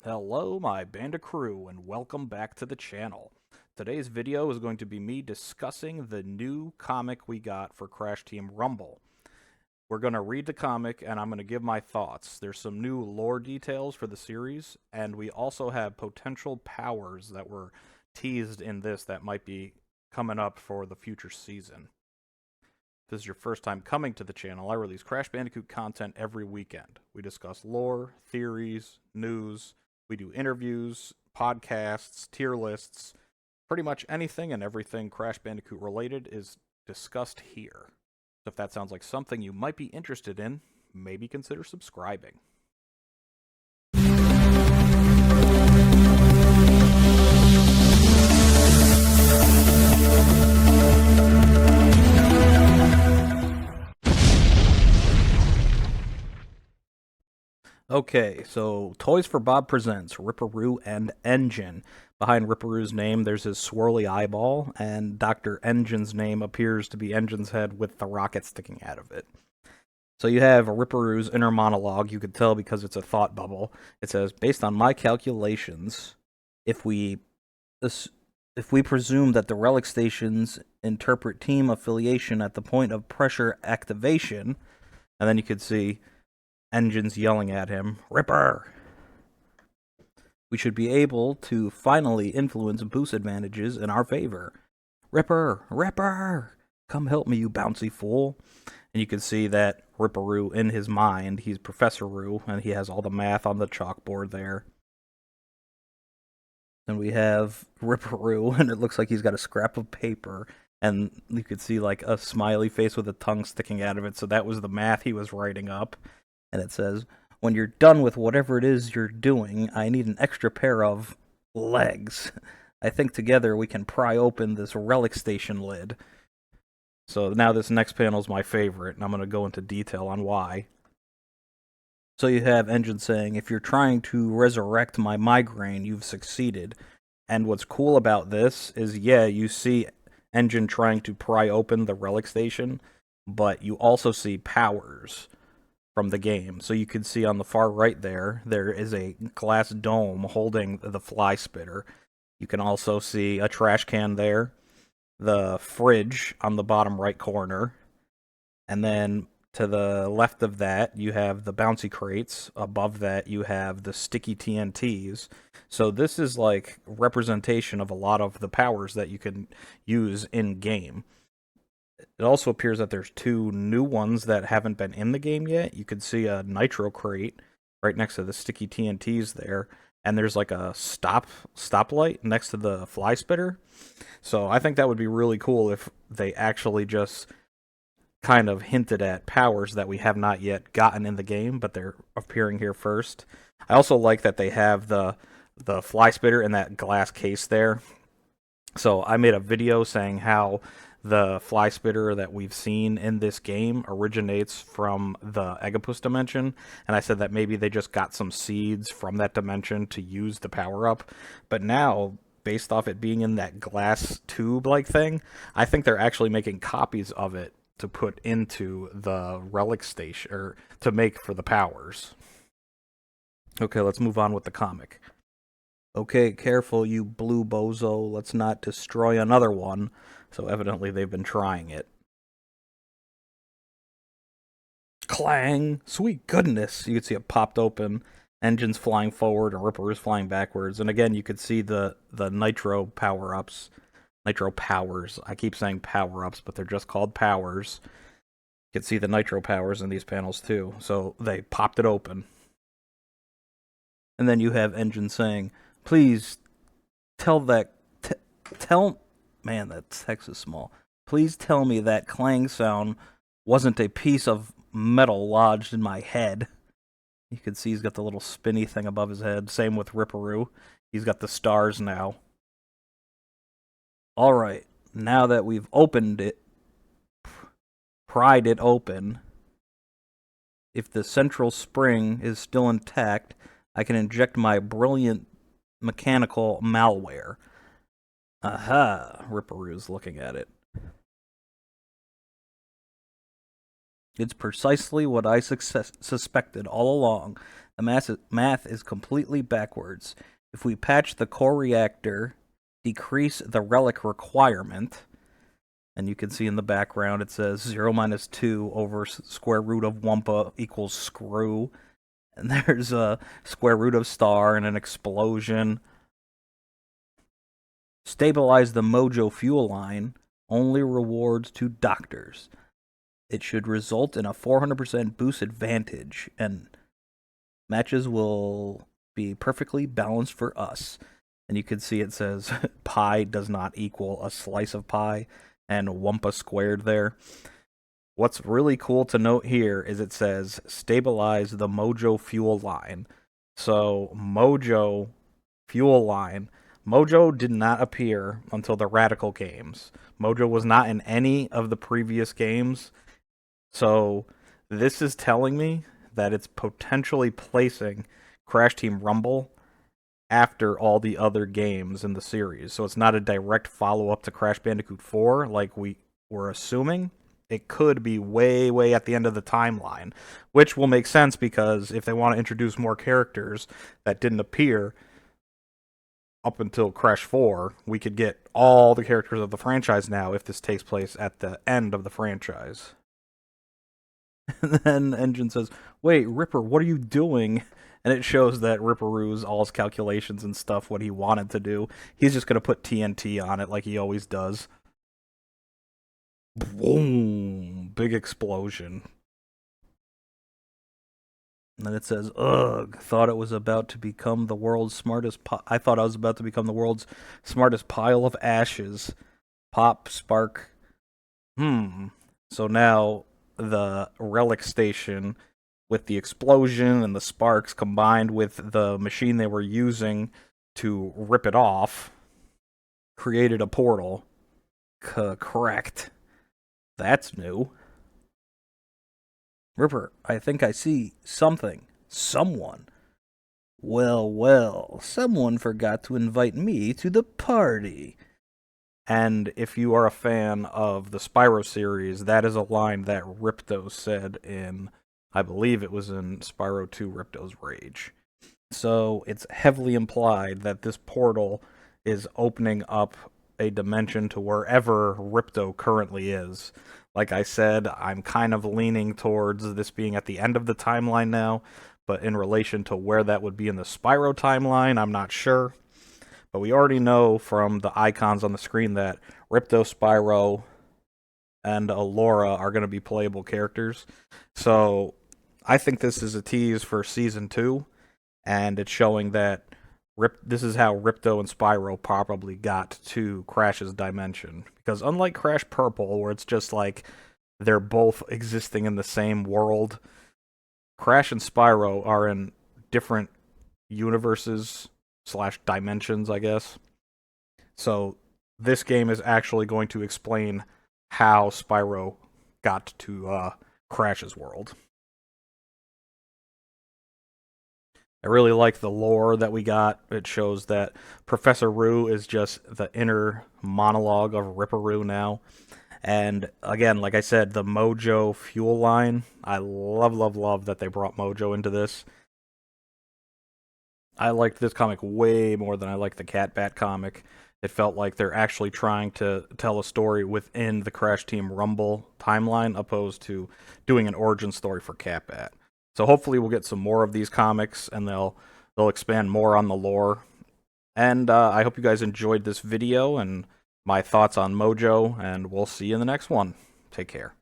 Hello, my Banda crew, and welcome back to the channel. Today's video is going to be me discussing the new comic we got for Crash Team Rumble. We're going to read the comic, and I'm going to give my thoughts. There's some new lore details for the series, and we also have potential powers that were teased in this that might be coming up for the future season. If this is your first time coming to the channel, I release Crash Bandicoot content every weekend. We discuss lore, theories, news. We do interviews, podcasts, tier lists. Pretty much anything and everything Crash Bandicoot related is discussed here. So if that sounds like something you might be interested in, maybe consider subscribing. Okay, so Toys for Bob presents Ripperoo and N.Gin. Behind Ripperoo's name, there's his swirly eyeball, and Dr. N.Gin's name appears to be N.Gin's head with the rocket sticking out of it. So you have Ripperoo's inner monologue. You could tell because it's a thought bubble. It says, based on my calculations, if we presume that the relic stations interpret team affiliation at the point of pressure activation, and then you could see N.Gin's yelling at him, Ripper! We should be able to finally influence boost advantages in our favor. Ripper! Ripper! Come help me, you bouncy fool. And you can see that Ripperoo, in his mind, he's Professor Roo, and he has all the math on the chalkboard there. Then we have Ripperoo, and it looks like he's got a scrap of paper, and you could see like a smiley face with a tongue sticking out of it, so that was the math he was writing up. And it says, when you're done with whatever it is you're doing, I need an extra pair of legs. I think together we can pry open this relic station lid. So now this next panel is my favorite, and I'm going to go into detail on why. So you have N.Gin saying, if you're trying to resurrect my migraine, you've succeeded. And what's cool about this is, yeah, you see N.Gin trying to pry open the relic station, but you also see powers from the game. So you can see on the far right there is a glass dome holding the fly spitter. You can also see a trash can there, the fridge on the bottom right corner, and then to the left of that you have the bouncy crates. Above that you have the sticky TNTs. So this is like representation of a lot of the powers that you can use in game. It also appears that there's two new ones that haven't been in the game yet. You could see a nitro crate right next to the sticky TNTs there, and there's like a stoplight next to the fly spitter. So I think that would be really cool if they actually just kind of hinted at powers that we have not yet gotten in the game, but they're appearing here first. I also like that they have the fly spitter in that glass case there. So I made a video saying how the fly spitter that we've seen in this game originates from the Eggopus dimension, and I said that maybe they just got some seeds from that dimension to use the power-up, but now, based off it being in that glass tube-like thing, I think they're actually making copies of it to put into the relic station, or to make for the powers. Okay, let's move on with the comic. Okay, careful, you blue bozo, let's not destroy another one. So evidently they've been trying it. Clang! Sweet goodness! You can see it popped open. N.Gin's flying forward and Ripperoo's flying backwards. And again, you could see the nitro power-ups. Nitro powers. I keep saying power-ups, but they're just called powers. You can see the nitro powers in these panels too. So they popped it open. And then you have N.Gin saying, please tell that... tell... Man, that text is small. Please tell me that clang sound wasn't a piece of metal lodged in my head. You can see he's got the little spinny thing above his head. Same with Ripperoo. He's got the stars now. Alright, now that we've opened it, pried it open, if the central spring is still intact, I can inject my brilliant mechanical malware. Aha, Ripperoo's looking at it. It's precisely what I suspected all along. The math is completely backwards. If we patch the core reactor, decrease the relic requirement, and you can see in the background it says 0 minus 2 over square root of Wumpa equals screw. And there's a square root of star and an explosion. Stabilize the Mojo fuel line. Only rewards to doctors. It should result in a 400% boost advantage, and matches will be perfectly balanced for us. And you can see it says pi does not equal a slice of pie, and Wumpa squared there. What's really cool to note here is it says stabilize the Mojo fuel line. So Mojo fuel line. Mojo did not appear until the Radical games. Mojo was not in any of the previous games. So this is telling me that it's potentially placing Crash Team Rumble after all the other games in the series. So it's not a direct follow-up to Crash Bandicoot 4 like we were assuming. It could be way, way at the end of the timeline, which will make sense because if they want to introduce more characters that didn't appear up until Crash 4, we could get all the characters of the franchise now if this takes place at the end of the franchise. And then N.Gin says, "Wait, Ripper, what are you doing?" And it shows that Ripperoo's all his calculations and stuff, what he wanted to do. He's just going to put TNT on it like he always does. Boom! Big explosion. And then it says, "Ugh, thought it was about to become the world's smartest I thought I was about to become the world's smartest pile of ashes." Pop, spark. So now the relic station with the explosion and the sparks combined with the machine they were using to rip it off created a portal. Correct. That's new. Ripper, I think I see something. Someone. Well, someone forgot to invite me to the party. And if you are a fan of the Spyro series, that is a line that Ripto said in, I believe it was in Spyro 2 Ripto's Rage. So it's heavily implied that this portal is opening up a dimension to wherever Ripto currently is. Like I said, I'm kind of leaning towards this being at the end of the timeline now, but in relation to where that would be in the Spyro timeline, I'm not sure. But we already know from the icons on the screen that Ripto, Spyro, and Laura are going to be playable characters. So I think this is a tease for Season 2, and it's showing that this is how Ripto and Spyro probably got to Crash's dimension. Because unlike Crash Purple, where it's just like they're both existing in the same world, Crash and Spyro are in different universes / dimensions, I guess. So this game is actually going to explain how Spyro got to Crash's world. I really like the lore that we got. It shows that Professor Roo is just the inner monologue of Ripperoo now. And again, like I said, the Mojo fuel line, I love that they brought Mojo into this. I liked this comic way more than I liked the Cat Bat comic. It felt like they're actually trying to tell a story within the Crash Team Rumble timeline, opposed to doing an origin story for Cat Bat. So hopefully we'll get some more of these comics, and they'll expand more on the lore. And I hope you guys enjoyed this video and my thoughts on Mojo, and we'll see you in the next one. Take care.